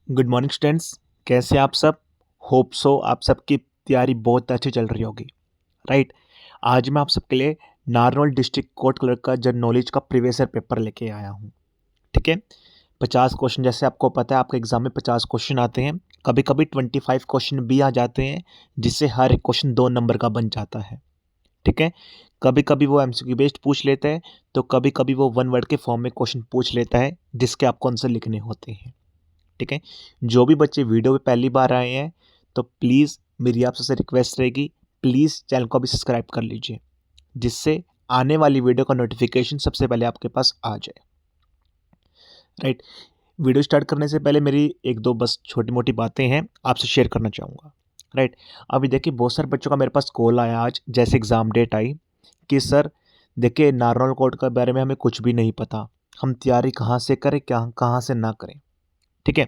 Good morning students. कैसे हैं आप सब? होप सो आप सबकी तैयारी बहुत अच्छी चल रही होगी, राइट। आज मैं आप सबके लिए नारनौल डिस्ट्रिक्ट कोर्ट क्लर्क का जनरल नॉलेज का प्रीवियस ईयर पेपर लेके आया हूँ। ठीक है, 50 क्वेश्चन, जैसे आपको पता है आपके एग्जाम में 50 क्वेश्चन आते हैं। कभी कभी 25 क्वेश्चन भी आ जाते हैं, जिससे हर एक क्वेश्चन 2 नंबर का बन जाता है। ठीक है, कभी कभी वो एमसीक्यू बेस्ड पूछ लेता है, तो कभी कभी वो 1 वर्ड के फॉर्म में क्वेश्चन पूछ लेता है, जिसके आपको आंसर लिखने होते हैं। ठीक है, जो भी बच्चे वीडियो पे पहली बार आए हैं, तो प्लीज़ मेरी आप सबसे रिक्वेस्ट रहेगी, प्लीज़ चैनल को अभी सब्सक्राइब कर लीजिए, जिससे आने वाली वीडियो का नोटिफिकेशन सबसे पहले आपके पास आ जाए। राइट, वीडियो स्टार्ट करने से पहले मेरी एक दो बस छोटी मोटी बातें हैं आपसे शेयर करना चाहूँगा। राइट, अभी देखिए बहुत सारे बच्चों का मेरे पास कॉल आया आज, जैसे एग्ज़ाम डेट आई कि सर देखिए नारनौल कोर्ट के बारे में हमें कुछ भी नहीं पता, हम तैयारी कहाँ से करें, क्या कहाँ से ना करें। ठीक है,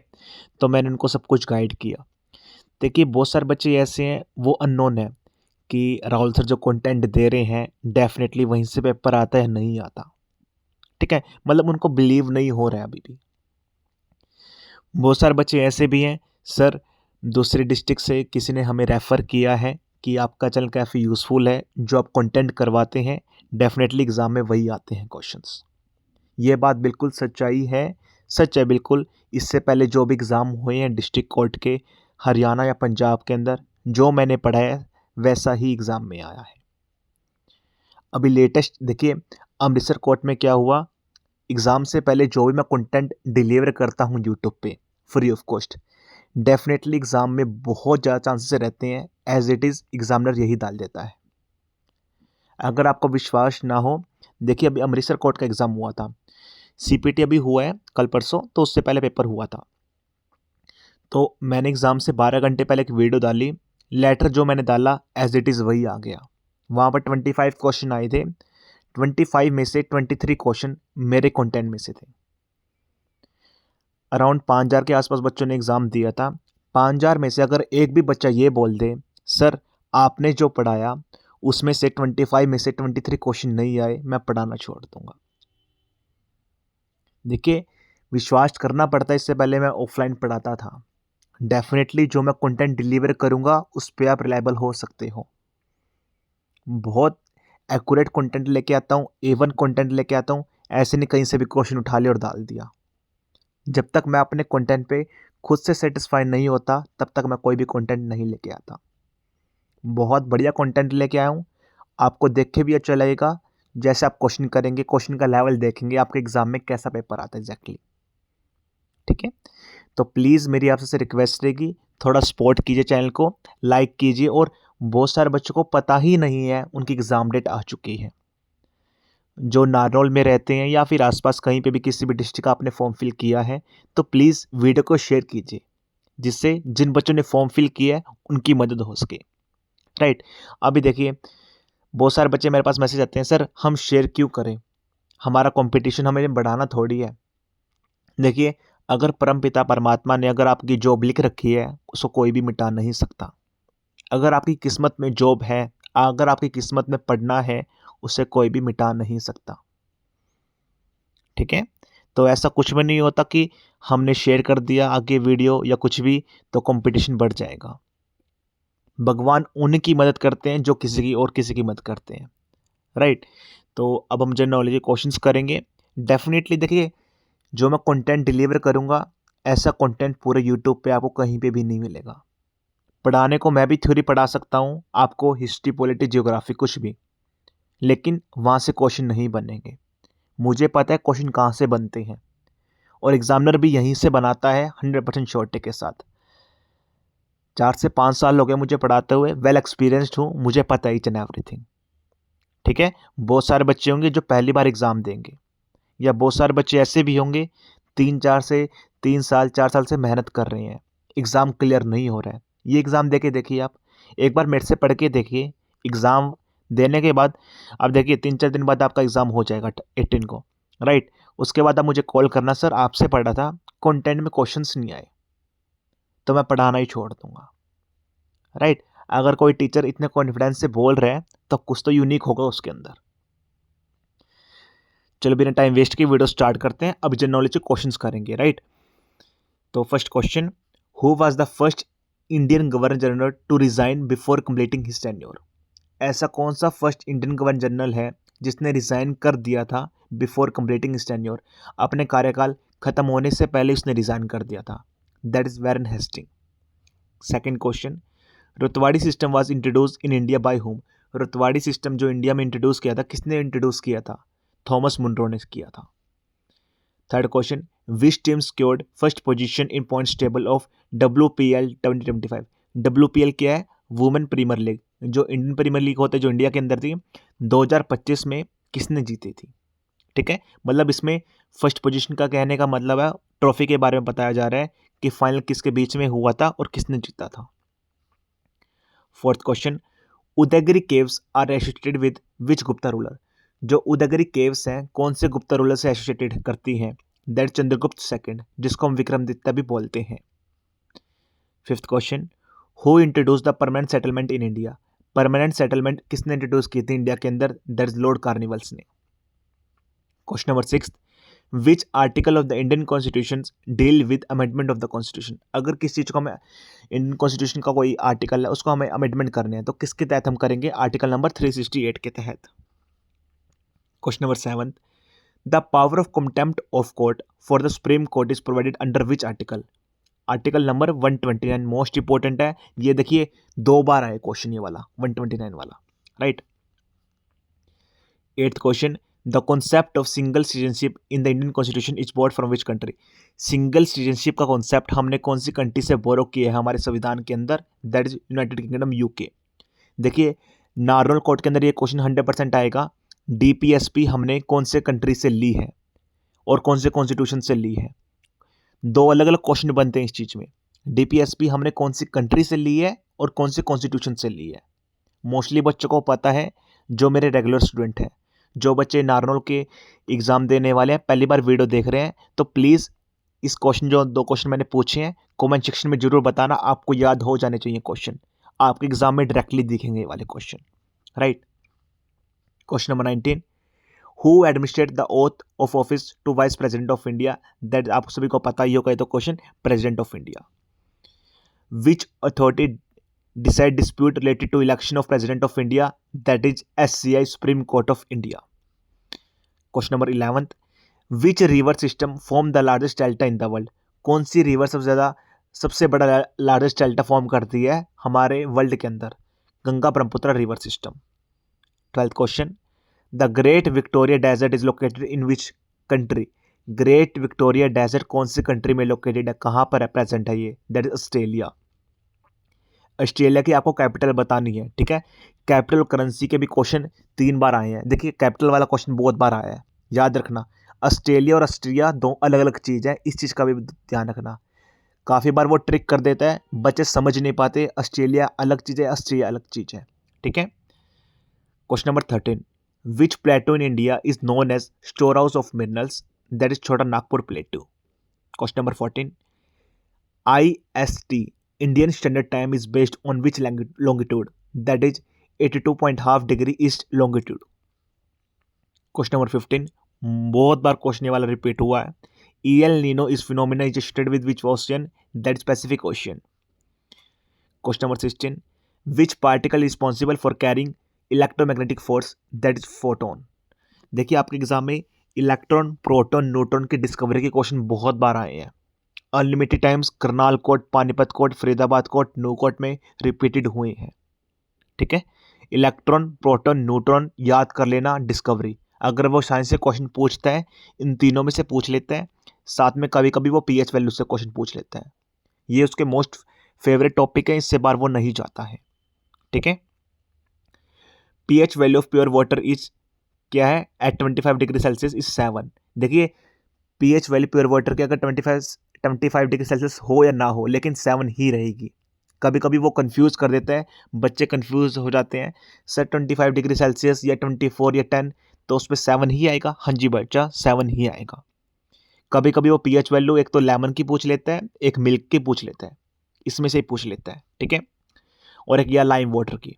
तो मैंने उनको सब कुछ गाइड किया। देखिए बहुत सारे बच्चे ऐसे हैं, वो अननोन है कि राहुल सर जो कंटेंट दे रहे हैं डेफिनेटली वहीं से पेपर आता है, नहीं आता। ठीक है, मतलब उनको बिलीव नहीं हो रहा है अभी भी। बहुत सारे बच्चे ऐसे भी हैं, सर दूसरी डिस्ट्रिक्ट से किसी ने हमें रेफ़र किया है कि आपका चैनल काफ़ी यूज़फुल है, जो आप कंटेंट करवाते हैं डेफिनेटली एग्ज़ाम में वही आते हैं क्वेश्चंस। ये बात बिल्कुल सच्चाई है, सच है बिल्कुल। इससे पहले जो भी एग्ज़ाम हुए हैं डिस्ट्रिक्ट कोर्ट के हरियाणा या पंजाब के अंदर, जो मैंने पढ़ा है वैसा ही एग्ज़ाम में आया है। अभी लेटेस्ट देखिए अमृतसर कोर्ट में क्या हुआ, एग्ज़ाम से पहले जो भी मैं कंटेंट डिलीवर करता हूँ यूट्यूब पे free of cost, definitely exam में बहुत ज़्यादा चांसेस रहते हैं एज इट इज़ एग्जामिनर यही डाल देता है। अगर आपको विश्वास ना हो, देखिए अभी अमृतसर कोर्ट का एग्ज़ाम हुआ था, सीपीटी अभी हुआ है कल परसों, तो उससे पहले पेपर हुआ था। तो मैंने एग्ज़ाम से 12 घंटे पहले एक वीडियो डाली, लेटर जो मैंने डाला एज इट इज़ वही आ गया। वहाँ पर 25 क्वेश्चन आए थे, 25 में से 23 क्वेश्चन मेरे कंटेंट में से थे। अराउंड 5,000 के आसपास बच्चों ने एग्ज़ाम दिया था। 5,000 में से अगर एक भी बच्चा ये बोल दे सर आपने जो पढ़ाया उसमें से 25 में से 23 क्वेश्चन नहीं आए, मैं पढ़ाना छोड़ दूंगा। देखिए विश्वास करना पड़ता है, इससे पहले मैं ऑफलाइन पढ़ाता था। डेफिनेटली जो मैं कंटेंट डिलीवर करूंगा उस पर आप रिलायबल हो सकते हो। बहुत एक्यूरेट कंटेंट लेके आता हूँ, A1 कंटेंट लेके आता हूँ। ऐसे नहीं कहीं से भी क्वेश्चन उठा लिया और डाल दिया। जब तक मैं अपने कंटेंट पे खुद से सेटिस्फाई नहीं होता तब तक मैं कोई भी कंटेंट नहीं लेके आता। बहुत बढ़िया कंटेंट लेके आया हूँ, आपको देख के भी अच्छा लगेगा। जैसे आप क्वेश्चन करेंगे, क्वेश्चन का लेवल देखेंगे, आपके एग्जाम में कैसा पेपर आता है एग्जैक्टली। ठीक है, तो प्लीज़ मेरी आपसे रिक्वेस्ट रहेगी, थोड़ा सपोर्ट कीजिए चैनल को, लाइक कीजिए। और बहुत सारे बच्चों को पता ही नहीं है उनकी एग्ज़ाम डेट आ चुकी है, जो नारनौल में रहते हैं या फिर आसपास कहीं पे भी किसी भी डिस्ट्रिक्ट का आपने फॉर्म फिल किया है, तो प्लीज़ वीडियो को शेयर कीजिए, जिससे जिन बच्चों ने फॉर्म फिल किया है उनकी मदद हो सके। राइट, अभी देखिए बहुत सारे बच्चे मेरे पास मैसेज आते हैं, सर हम शेयर क्यों करें, हमारा कंपटीशन हमें बढ़ाना थोड़ी है। देखिए अगर परमपिता परमात्मा ने अगर आपकी जॉब लिख रखी है उसको कोई भी मिटा नहीं सकता। अगर आपकी किस्मत में जॉब है, अगर आपकी किस्मत में पढ़ना है, उसे कोई भी मिटा नहीं सकता। ठीक है, तो ऐसा कुछ भी नहीं होता कि हमने शेयर कर दिया आगे वीडियो या कुछ भी तो कंपटीशन बढ़ जाएगा। भगवान उनकी मदद करते हैं जो किसी की और किसी की मदद करते हैं। राइट, तो अब हम जनरल नॉलेज के क्वेश्चंस करेंगे। डेफिनेटली देखिए जो मैं कंटेंट डिलीवर करूंगा, ऐसा कंटेंट पूरे यूट्यूब पे आपको कहीं पे भी नहीं मिलेगा। पढ़ाने को मैं भी थ्योरी पढ़ा सकता हूँ आपको, हिस्ट्री पॉलिटी जियोग्राफी कुछ भी, लेकिन वहाँ से क्वेश्चन नहीं बनेंगे। मुझे पता है क्वेश्चन कहाँ से बनते हैं, और एग्जामिनर भी यहीं से बनाता है 100% श्योरिटी के साथ। 4 से 5 साल हो गए मुझे पढ़ाते हुए, वेल एक्सपीरियंस्ड हूँ, मुझे पता है ईच एंड एवरीथिंग। ठीक है, बहुत सारे बच्चे होंगे जो पहली बार एग्ज़ाम देंगे, या बहुत सारे बच्चे ऐसे भी होंगे 3 साल 4 साल से मेहनत कर रहे हैं, एग्ज़ाम क्लियर नहीं हो रहा है। ये एग्ज़ाम दे के देखिए आप, एक बार मेरे से पढ़ के देखिए, एग्ज़ाम देने के बाद अब देखिए 3-4 दिन बाद आपका एग्ज़ाम हो जाएगा 18 को। राइट, उसके बाद आप मुझे कॉल करना, सर आपसे पढ़ा था कंटेंट में क्वेश्चंस नहीं आए, तो मैं पढ़ाना ही छोड़ दूंगा। राइट, अगर कोई टीचर इतने कॉन्फिडेंस से बोल रहे हैं तो कुछ तो यूनिक होगा उसके अंदर। चलो बिना टाइम वेस्ट के वीडियो स्टार्ट करते हैं। अब जनरल नॉलेज के क्वेश्चंस करेंगे। राइट, तो first question, who was the first Indian governor general to resign before completing his tenure? ऐसा कौन सा फर्स्ट इंडियन गवर्नर जनरल है जिसने रिजाइन कर दिया था बिफोर कंप्लीटिंग हिज टेन्योर? अपने कार्यकाल खत्म होने से पहले उसने रिजाइन कर दिया था। That is Warren Hasting. Second question, ryotwari system was introduce in India by whom? Ryotwari system जो इंडिया में इंट्रोड्यूस किया था, किसने इंट्रोड्यूस किया था? थॉमस मुनरो ने किया था। Third question, which team scored first position in points table of WPL 2025? WPL क्या है? Women premiere league. जो इंडियन प्रीमियर लीग होता है जो इंडिया के अंदर थी, 2025 में किसने जीती थी? ठीक है, मतलब इसमें फर्स्ट पोजीशन का कहने का मतलब है ट्रॉफी के बारे में बताया जा रहा है कि फाइनल किसके बीच में हुआ था और किसने जीता था। Fourth question, Udayagiri caves are associated with which Gupta ruler? जो उदयगिरी केव्स हैं कौन से गुप्ता रूलर से एसोसिएटेड करती हैं? दैट चंद्रगुप्त सेकंड, जिसको हम विक्रमादित्य भी बोलते हैं। Fifth question, who introduce the permanent settlement in India? Permanent settlement किसने इंट्रोड्यूस की थी इंडिया के अंदर? दैट इज लॉर्ड कार्निवल्स ने। Question number six, which article of the Indian constitution deal with amendment of the constitution? अगर किसी चीज़ को हमें इंडियन कॉन्स्टिट्यूशन का कोई आर्टिकल है उसको हमें अमेंडमेंट करने हैं तो किसके तहत हम करेंगे? आर्टिकल नंबर 368 के तहत। Question number seven, the power of contempt of court for the supreme court is provided under which article? Article number 129 most important है। ये देखिए 2 बार आए क्वेश्चन ये वाला 129 वाला, right. Eighth question, the concept of single citizenship in the Indian constitution is board from which country? Single citizenship का concept हमने कौन सी कंट्री से बोरो किया है हमारे संविधान के अंदर? That is United kingdom, UK. देखिए नार्मल कोर्ट के अंदर ये क्वेश्चन 100% आएगा। DPSP हमने कौन से कंट्री से ली है और कौन से कॉन्स्टिट्यूशन से ली है? 2 अलग अलग क्वेश्चन बनते हैं इस चीज में। DPSP हमने कौन सी कंट्री से ली है और कौन से कॉन्स्टिट्यूशन से ली है? मोस्टली बच्चों को पता है, जो मेरे रेगुलर स्टूडेंट हैं, जो बच्चे नार्मल के एग्जाम देने वाले हैं, पहली बार वीडियो देख रहे हैं, तो प्लीज़ इस क्वेश्चन जो 2 क्वेश्चन मैंने पूछे हैं कमेंट सेक्शन में जरूर बताना। आपको याद हो जाने चाहिए क्वेश्चन, आपके एग्जाम में डायरेक्टली दिखेंगे ये वाले question, right. Question number 19, who administrate the oath of office to vice president of India? That आप सभी को पता ही होगा, ये तो question president of India. Which authority decide dispute related to election of president of India? That is SCI, Supreme Court of India. Question number 11, which river system form the largest delta in the world? कौन सी river सबसे बड़ा largest delta form करती है हमारे world के अंदर? Ganga Brahmaputra river system. 12th question, the great Victoria desert is located in which country? Great Victoria desert कौन सी कंट्री में लोकेटेड है, कहाँ पर है प्रेजेंट है ये? That is Australia. ऑस्ट्रेलिया की आपको कैपिटल बतानी है, ठीक है। कैपिटल और करेंसी के भी क्वेश्चन 3 बार आए हैं। देखिए कैपिटल वाला क्वेश्चन बहुत बार आया है, याद रखना। ऑस्ट्रेलिया और ऑस्ट्रिया 2 अलग अलग चीज़ है, इस चीज़ का भी ध्यान रखना। काफ़ी बार वो ट्रिक कर देता है, बच्चे समझ नहीं पाते, ऑस्ट्रेलिया अलग चीज़ है, ऑस्ट्रिया अलग चीज़ है, ठीक है। Question number 13, which plateau in India is known as store house of minerals? That is Chota Nagpur plateau. Question number 14, IST Indian Standard Time is based on which longitude? That is 82.5 degree east longitude. Question number 15, बहुत बार question वाला repeat हुआ है। El Nino is phenomena is associated with which ocean? That is Pacific Ocean. Question number 16, which particle is responsible for carrying electromagnetic force? That is photon. देखिए आपके exam में electron, proton, neutron की discovery के question बहुत बार आए हैं। Unlimited times Karnal court, Panipat court, Faridabad court, new court में रिपीटेड हुए हैं, ठीक है। इलेक्ट्रॉन, प्रोटॉन, न्यूट्रॉन याद कर लेना, डिस्कवरी। अगर वो साइंस से क्वेश्चन पूछता है इन तीनों में से पूछ लेता है, साथ में कभी कभी वो पीएच वैल्यू से क्वेश्चन पूछ लेता है। ये उसके मोस्ट फेवरेट टॉपिक है, इससे बार वो नहीं जाता है, ठीक है। PH value of pure water is क्या है? At 25 degree Celsius is 7। देखिए पीएच वैल्यू प्योर वाटर के अगर 25 डिग्री सेल्सियस हो या ना हो, लेकिन 7 ही रहेगी। कभी कभी वो कंफ्यूज कर देता है, बच्चे कंफ्यूज हो जाते हैं, सर 25 डिग्री सेल्सियस या 24 या 10, तो उस पर 7 ही आएगा? हाँ जी बच्चा, 7 ही आएगा। कभी कभी वो पीएच वैल्यू एक तो लेमन की पूछ लेता है, एक मिल्क की पूछ लेता है, इसमें से ही पूछ लेता है, ठीक है, और एक या लाइम वाटर की।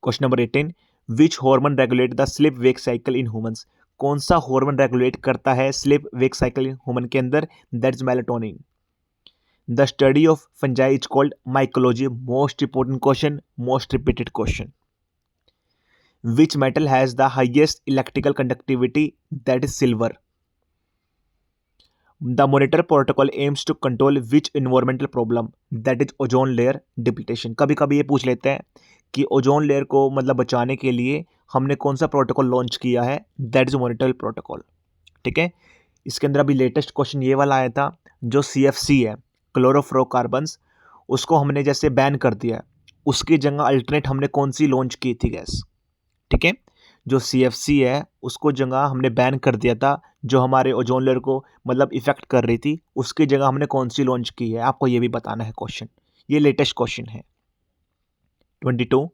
Question number 18, which hormone regulate the sleep wake cycle in humans? कौन सा हार्मोन रेगुलेट करता है स्लीप वेक साइकिल ह्यूमन के अंदर? That is melatonin. The study of fungi is called mycology. Most important question, most repeated question. Which metal has the highest electrical conductivity? That is silver. The monitor protocol aims to control which environmental problem? That is ozone layer depletion। कभी कभी ये पूछ लेते हैं कि ozone layer को मतलब बचाने के लिए हमने कौन सा प्रोटोकॉल लॉन्च किया है? That is monitor protocol. ठीक है, इसके अंदर अभी लेटेस्ट क्वेश्चन ये वाला आया था, जो CFC है क्लोरोफ्लोरोकार्बन्स, उसको हमने जैसे बैन कर दिया है, उसकी जगह अल्टरनेट हमने कौन सी लॉन्च की थी गैस? ठीक है, जो CFC है उसको जगह हमने बैन कर दिया था, जो हमारे ओजोन लेयर को मतलब इफेक्ट कर रही थी, उसकी जगह हमने कौन सी लॉन्च की है, आपको ये भी बताना है क्वेश्चन। ये लेटेस्ट क्वेश्चन है। 22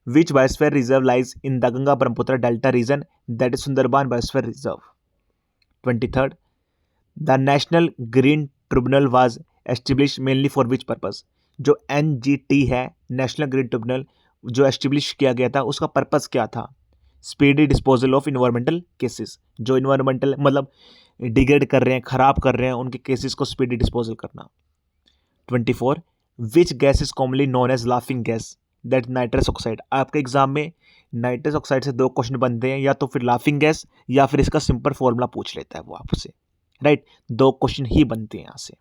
which biosphere reserve lies in the Ganga Brahmaputra delta region? That is Sundarban biosphere reserve. 23 the national green tribunal was establish mainly for which purpose? जो NGT है, नेशनल ग्रीन ट्रिब्यूनल, जो एस्टेब्लिश किया गया था, उसका पर्पज क्या था? Speedy disposal of environmental cases. जो इन्वायरमेंटल मतलब डिग्रेड कर रहे हैं, खराब कर रहे हैं, उनके केसेस को स्पीडी डिस्पोजल करना। 24 which gas is commonly known as laughing gas? That nitrous oxide. आपके एग्जाम में नाइट्रस ऑक्साइड से 2 क्वेश्चन बनते हैं, या तो फिर लाफिंग गैस या फिर इसका सिंपल फॉर्मूला पूछ लेता है वो आपसे, राइट? 2 क्वेश्चन ही बनते हैं यहाँ से।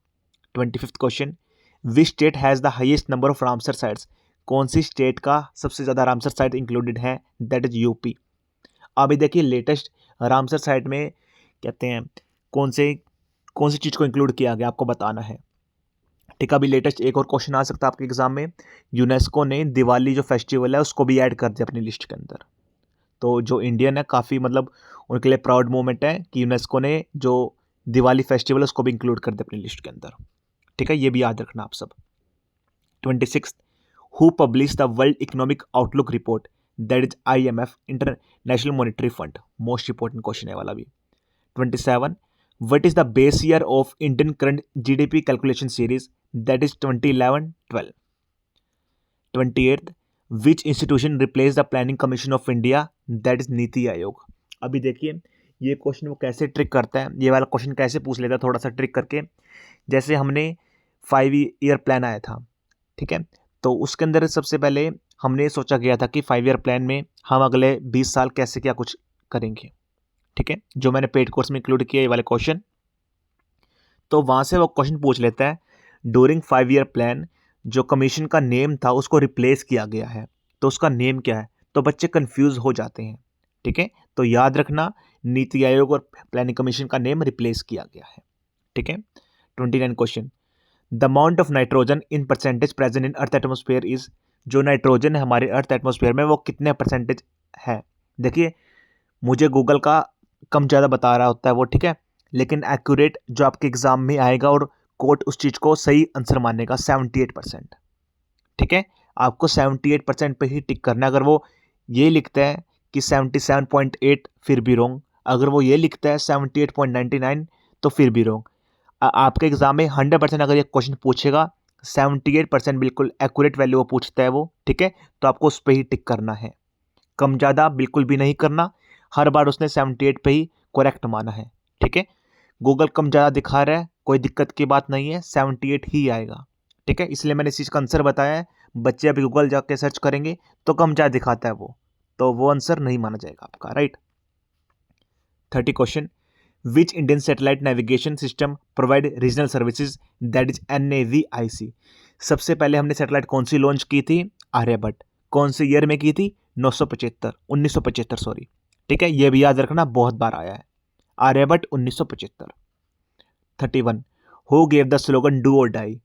25th question which state has the highest number of Ramsar sites? कौन सी स्टेट का सबसे ज्यादा रामसर साइट इंक्लूडेड है? That is UP. अभी देखिए लेटेस्ट रामसर साइट में कहते हैं कौन सी चीज़ को इंक्लूड किया गया, आपको बताना है। ठीक है, अभी लेटेस्ट एक और क्वेश्चन आ सकता है आपके एग्जाम में। यूनेस्को ने दिवाली जो फेस्टिवल है उसको भी ऐड कर दिया अपनी लिस्ट के अंदर। तो जो इंडियन है काफ़ी मतलब उनके लिए प्राउड मोमेंट है कि यूनेस्को ने जो दिवाली फेस्टिवल है उसको भी इंक्लूड कर दिया अपनी लिस्ट के अंदर। ठीक है, ये भी याद रखना आप सब। 26 who publish the world economic outlook report? That is IMF, international monetary fund. Most important question है वाला भी। 27 what is the base year of Indian current GDP calculation series? That is 2011-12। 28 which institution replace the planning commission of India? That is NITI Aayog. अभी देखिए ये question वो कैसे trick करता है, ये वाला क्वेश्चन कैसे पूछ लेता है थोड़ा सा ट्रिक करके। जैसे हमने 5 ईयर प्लान आया था, ठीक है, तो उसके अंदर सबसे पहले हमने सोचा गया था कि 5 ईयर प्लान में हम अगले 20 साल कैसे क्या कुछ करेंगे। ठीक है, जो मैंने पेड कोर्स में इंक्लूड किया ये वाले क्वेश्चन, तो वहाँ से वो क्वेश्चन पूछ लेता है ड्यूरिंग 5 ईयर प्लान जो कमीशन का नेम था उसको रिप्लेस किया गया है, तो उसका नेम क्या है? तो बच्चे कंफ्यूज हो जाते हैं। ठीक है, तो याद रखना नीति आयोग और प्लानिंग कमीशन का नेम रिप्लेस किया गया है। ठीक है। 29 question the amount of nitrogen in percentage present in earth atmosphere is? जो नाइट्रोजन है हमारे अर्थ एटमोस्फेयर में वो कितने परसेंटेज है? देखिए मुझे गूगल का कम ज़्यादा बता रहा होता है वो, ठीक है, लेकिन एक्यूरेट जो आपके एग्जाम में आएगा और कोर्ट उस चीज़ को सही आंसर मानेगा 78%। ठीक है, आपको 78% पे ही टिक करना है। अगर वो ये लिखता है कि 77.8 फिर भी रॉन्ग, अगर वो ये लिखता है 78.99 तो फिर भी रॉन्ग। आपके एग्जाम में 100% अगर ये क्वेश्चन पूछेगा 78% बिल्कुल एक्यूरेट वैल्यू वो पूछता है वो, ठीक है, तो आपको उस पर ही टिक करना है, कम ज़्यादा बिल्कुल भी नहीं करना। हर बार उसने 78 पे ही करेक्ट माना है। ठीक है, गूगल कम ज़्यादा दिखा रहा है, कोई दिक्कत की बात नहीं है, 78 ही आएगा। ठीक है, इसलिए मैंने इस चीज़ का आंसर बताया है। बच्चे अभी गूगल जाके सर्च करेंगे तो कम ज़्यादा दिखाता है वो, तो वो आंसर नहीं माना जाएगा आपका, right. 30 question which Indian satellite navigation system provide regional services? That is NAVIC। सबसे पहले हमने सैटेलाइट कौन सी लॉन्च की थी? आर्यभट्ट। कौन से ईयर में की थी? 1975 सॉरी। ठीक है, ये भी याद रखना, बहुत बार आया है, Aryabhata 1975। 31 who gave the slogan do or die?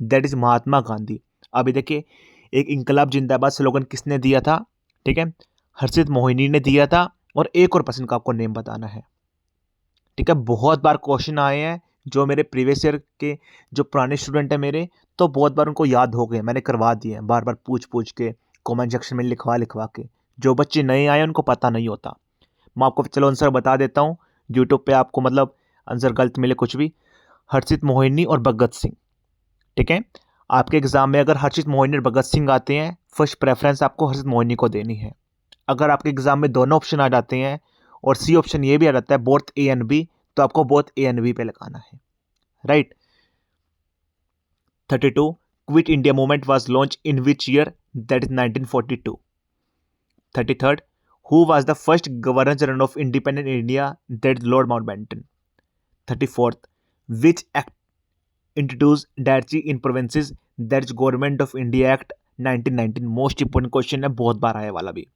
That is Mahatma Gandhi. अभी देखिए एक इंकलाब जिंदाबाद स्लोगन किसने दिया था? ठीक है, हर्षित मोहिनी ने दिया था, और एक और पर्सन का आपको नेम बताना है। ठीक है, बहुत बार क्वेश्चन आए हैं जो मेरे प्रीवियस ईयर के जो पुराने स्टूडेंट हैं मेरे, तो बहुत बार उनको याद हो गए, मैंने करवा दिए हैं बार बार पूछ के कमेंट सेक्शन में लिखवा के। जो बच्चे नए आए उनको पता नहीं होता। मैं आपको चलो आंसर बता देता हूँ, यूट्यूब पे आपको मतलब आंसर गलत मिले कुछ भी। हर्षित मोहिनी और भगत सिंह। ठीक है, आपके एग्जाम में अगर हर्षित मोहिनी और भगत सिंह आते हैं, फर्स्ट प्रेफरेंस आपको हर्षित मोहिनी को देनी है। अगर आपके एग्जाम में दोनों ऑप्शन आ जाते हैं और सी ऑप्शन ये भी आ जाता है बोथ ए एंड बी, तो आपको बोथ ए एंड बी पे लगाना है, right. 32 quit India movement was launch in which year, that is 1942। 33rd who was the first governor general of independent India, that is Lord Mountbatten. 34th which act introduce directly in provinces, that is government of India act 1919। Most important question है, बहुत बार आया वाला भी।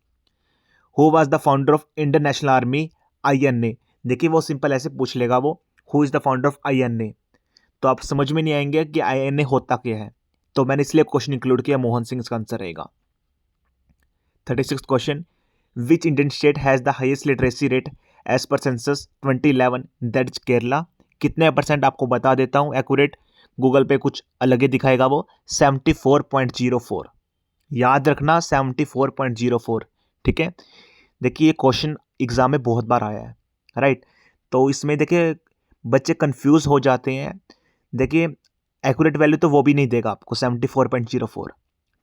Who was the founder of Indian national army, INA। देखिए वो simple ऐसे पूछ लेगा वो, who is the founder of INA, तो आप समझ में नहीं आएंगे कि INA होता क्या है, तो मैंने इसलिए क्वेश्चन इंक्लूड किया, मोहन सिंह इसका आंसर रहेगा। 36th question which Indian state has the highest literacy rate as per census 2011, that is Kerala. कितने परसेंट आपको बता देता हूं एक्यूरेट, गूगल पे कुछ अलग ही दिखाएगा वो, 74.04। याद रखना 74.04, ठीक है। देखिए ये क्वेश्चन एग्जाम में बहुत बार आया है, राइट। तो इसमें देखिए बच्चे कंफ्यूज हो जाते हैं। देखिए एक्यूरेट वैल्यू तो वो भी नहीं देगा आपको 74.04,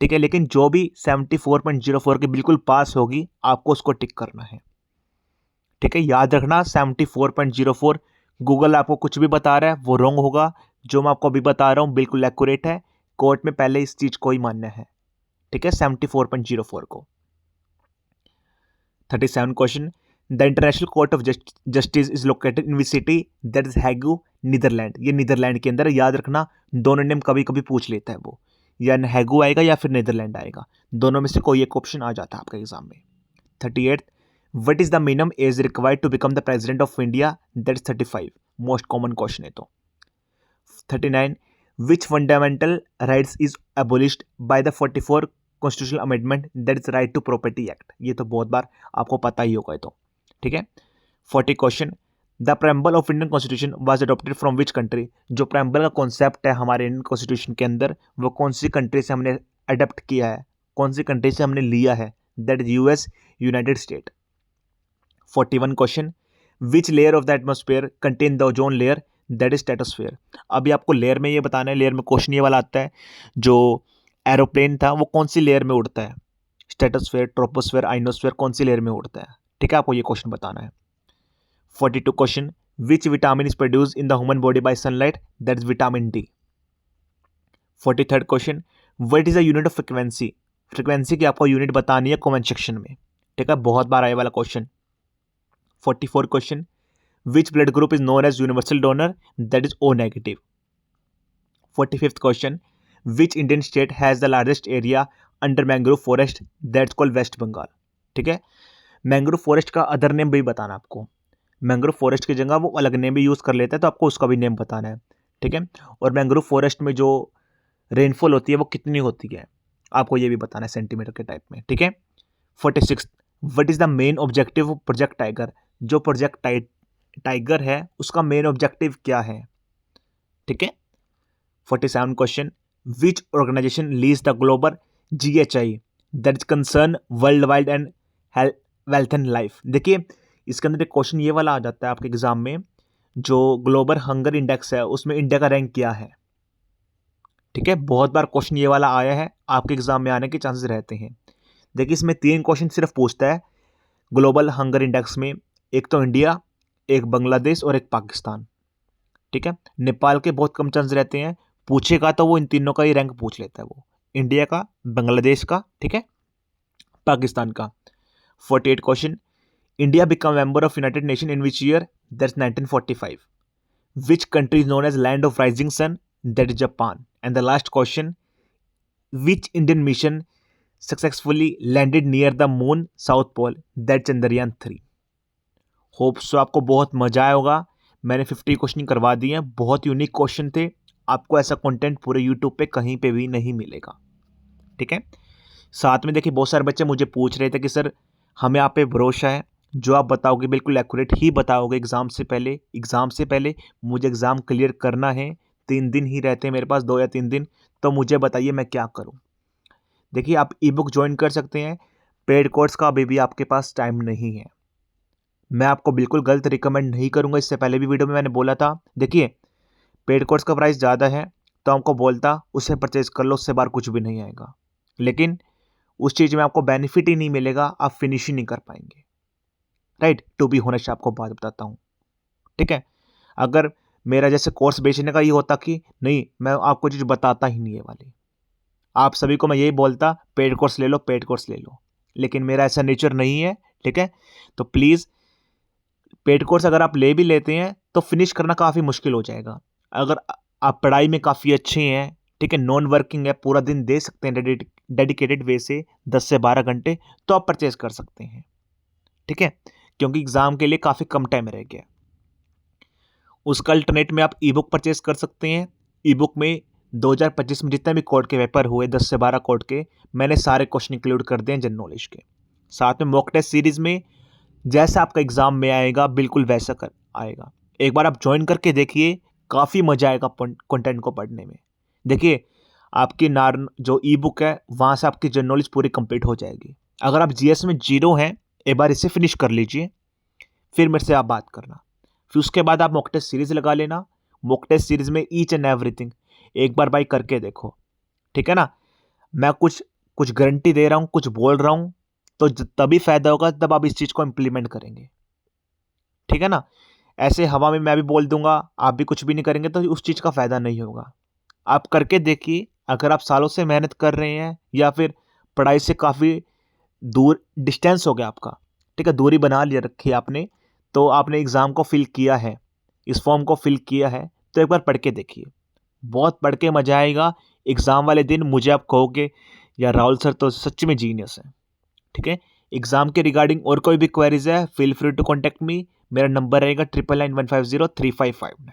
ठीक है, लेकिन जो भी 74.04 के बिल्कुल पास होगी आपको उसको टिक करना है, ठीक है। याद रखना 74.04, गूगल आपको कुछ भी बता रहा है वो रॉन्ग होगा, जो मैं आपको अभी बता रहा हूँ बिल्कुल एक्यूरेट है। कोर्ट में पहले इस चीज को ही मानना है, ठीक है, 74.04 को। 37 question the international court of justice is located in which city, that is Hague, Netherlands. ये नीदरलैंड के अंदर, याद रखना दोनों नेम कभी कभी पूछ लेता है वो, या हैगू आएगा या फिर नीदरलैंड आएगा, दोनों में से कोई एक ऑप्शन आ जाता है आपके एग्जाम में। 38 what is the minimum age required to become the president of India, that is 35। Most common question है तो। 39 which fundamental rights is abolished by the 44 constitutional amendment, that is right to property act. ये तो बहुत बार आपको पता ही होगा, तो ठीक है। 40 question the preamble of Indian constitution was adopted from which country. जो प्रेम्बल का कॉन्सेप्ट है हमारे इंडियन कॉन्स्टिट्यूशन के अंदर, वो कौन सी कंट्री से हमने अडॉप्ट किया है, कौन सी कंट्री से हमने लिया है, that is US, United state. 41 question which layer of the atmosphere contain the ozone layer, that is stratosphere. अभी आपको लेयर में ये बताना है, लेयर में क्वेश्चन ये वाला आता है, जो एरोप्लेन था वो कौन सी लेयर में उड़ता है, स्ट्रेटोस्फेयर, ट्रोपोस्फेयर, आइनोस्फेयर, कौन सी लेयर में उड़ता है, ठीक है, आपको ये क्वेश्चन बताना है। 42 question which vitamin is produce in the human body by sunlight, that is vitamin D। 43rd question what is the unit of frequency. Frequency की आपको यूनिट बतानी है कमेंट सेक्शन में, ठीक है, बहुत बार आए वाला question. 44 question which blood group is known as universal donor, that is O negative. 45th question which Indian state has the largest area under mangrove forest, that's called West Bengal, ठीक है। मैंग्रोव फॉरेस्ट का अदर नेम भी बताना आपको, mangrove forest की जगह वो अलग नेम भी यूज कर लेता है, तो आपको उसका भी नेम बताना है, ठीक है। और मैंग्रोव फॉरेस्ट में जो रेनफॉल होती है वो कितनी होती है आपको ये भी बताना है सेंटीमीटर के टाइप में, ठीक है। 46 what is the main objective of project tiger. जो प्रोजेक्ट टाइगर है उसका मेन ऑब्जेक्टिव क्या है, ठीक है। 47 question which organization leads the global GHI, that is concern world wide and wealth and life. देखिए इसके अंदर एक क्वेश्चन ये वाला आ जाता है आपके एग्जाम में, जो ग्लोबल हंगर इंडेक्स है उसमें इंडिया का रैंक क्या है, ठीक है। बहुत बार क्वेश्चन ये वाला आया है, आपके एग्जाम में आने के चांसेस रहते हैं। देखिए इसमें 3 क्वेश्चन सिर्फ पूछता है ग्लोबल हंगर इंडेक्स में, एक तो इंडिया, एक बांग्लादेश और एक पाकिस्तान, ठीक है। नेपाल के बहुत कम चांस रहते हैं, पूछेगा तो वो इन तीनों का ही रैंक पूछ लेता है वो, इंडिया का, बांग्लादेश का, ठीक है, पाकिस्तान का। 48 question India become member of United Nation in which year, that's 1945। Which country is known as land of rising sun, that is Japan. And the last question which Indian mission successfully landed near the moon south pole, that Chandrayaan 3। Hope so आपको बहुत मजा आया होगा। मैंने 50 question करवा दिए हैं, बहुत यूनिक क्वेश्चन थे, आपको ऐसा कंटेंट पूरे यूट्यूब पे कहीं पे भी नहीं मिलेगा, ठीक है। साथ में देखिए बहुत सारे बच्चे मुझे पूछ रहे थे कि सर हमें आप पे भरोसा है, जो आप बताओगे बिल्कुल एक्यूरेट ही बताओगे एग्ज़ाम से पहले मुझे एग्ज़ाम क्लियर करना है, 3 दिन ही रहते हैं मेरे पास, 2 या 3 दिन, तो मुझे बताइए मैं क्या करूँ। देखिए आप ई-बुक ज्वाइन कर सकते हैं, पेड कोर्स का अभी भी आपके पास टाइम नहीं है। मैं आपको बिल्कुल गलत रिकमेंड नहीं करूँगा, इससे पहले भी वीडियो में मैंने बोला था। देखिए पेड कोर्स का प्राइस ज़्यादा है तो हमको बोलता उससे परचेज कर लो, उससे बाहर कुछ भी नहीं आएगा, लेकिन उस चीज़ में आपको बेनिफिट ही नहीं मिलेगा, आप फिनिश ही नहीं कर पाएंगे, राइट। टू बी होनेस्ट आपको बात बताता हूँ, ठीक है। अगर मेरा जैसे कोर्स बेचने का ये होता कि नहीं, मैं आपको चीज़ बताता ही नहीं है वाली, आप सभी को मैं यही बोलता पेड कोर्स ले लो, पेड कोर्स ले लो, लेकिन मेरा ऐसा नेचर नहीं है, ठीक है। तो प्लीज़ पेड कोर्स अगर आप ले भी लेते हैं तो फिनिश करना काफ़ी मुश्किल हो जाएगा। अगर आप पढ़ाई में काफ़ी अच्छे हैं, ठीक है, नॉन वर्किंग है, पूरा दिन दे सकते हैं डेडिकेटेड वे से 10 से 12 घंटे, तो आप परचेज़ कर सकते हैं, ठीक है, क्योंकि एग्ज़ाम के लिए काफ़ी कम टाइम रह गया। उसका अल्टरनेट में आप ई बुक परचेज़ कर सकते हैं। ई बुक में 2025 में जितने भी कोर्ट के पेपर हुए 10 से 12 कोर्ट के, मैंने सारे क्वेश्चन इंक्लूड कर दिए हैं जनरल नॉलेज के। साथ में मॉक टेस्ट सीरीज़ में जैसा आपका एग्ज़ाम में आएगा बिल्कुल वैसा कर आएगा। एक बार आप जॉइन करके देखिए, काफ़ी मज़ा आएगा कंटेंट को पढ़ने में। देखिए, आपकी जो ई बुक है वहाँ से आपकी जनरल नॉलेज पूरी कंप्लीट हो जाएगी। अगर आप जीएस में जीरो हैं, एक बार इसे फिनिश कर लीजिए, फिर मेरे से आप बात करना। फिर उसके बाद आप मॉक टेस्ट सीरीज़ लगा लेना। मॉक टेस्ट सीरीज़ में ईच एंड एवरीथिंग एक बार भाई करके देखो, ठीक है ना। मैं कुछ कुछ गारंटी दे रहा हूँ, कुछ बोल रहा हूँ, तो तभी फ़ायदा होगा जब आप इस चीज़ को इम्प्लीमेंट करेंगे, ठीक है ना। ऐसे हवा में मैं भी बोल दूंगा, आप भी कुछ भी नहीं करेंगे, तो उस चीज़ का फ़ायदा नहीं होगा। आप करके देखिए, अगर आप सालों से मेहनत कर रहे हैं या फिर पढ़ाई से काफ़ी दूर डिस्टेंस हो गया आपका, ठीक है, दूरी बना लिया रखी है आपने, तो आपने एग्ज़ाम को फिल किया है, इस फॉर्म को फिल किया है, तो एक बार पढ़ के देखिए, बहुत पढ़ के मज़ा आएगा। एग्ज़ाम वाले दिन मुझे आप कहोगे यार राहुल सर तो सच में जीनियस है, ठीक है। एग्ज़ाम के रिगार्डिंग और कोई भी क्वेरीज है, feel free to contact me. मेरा नंबर रहेगा 9991503559।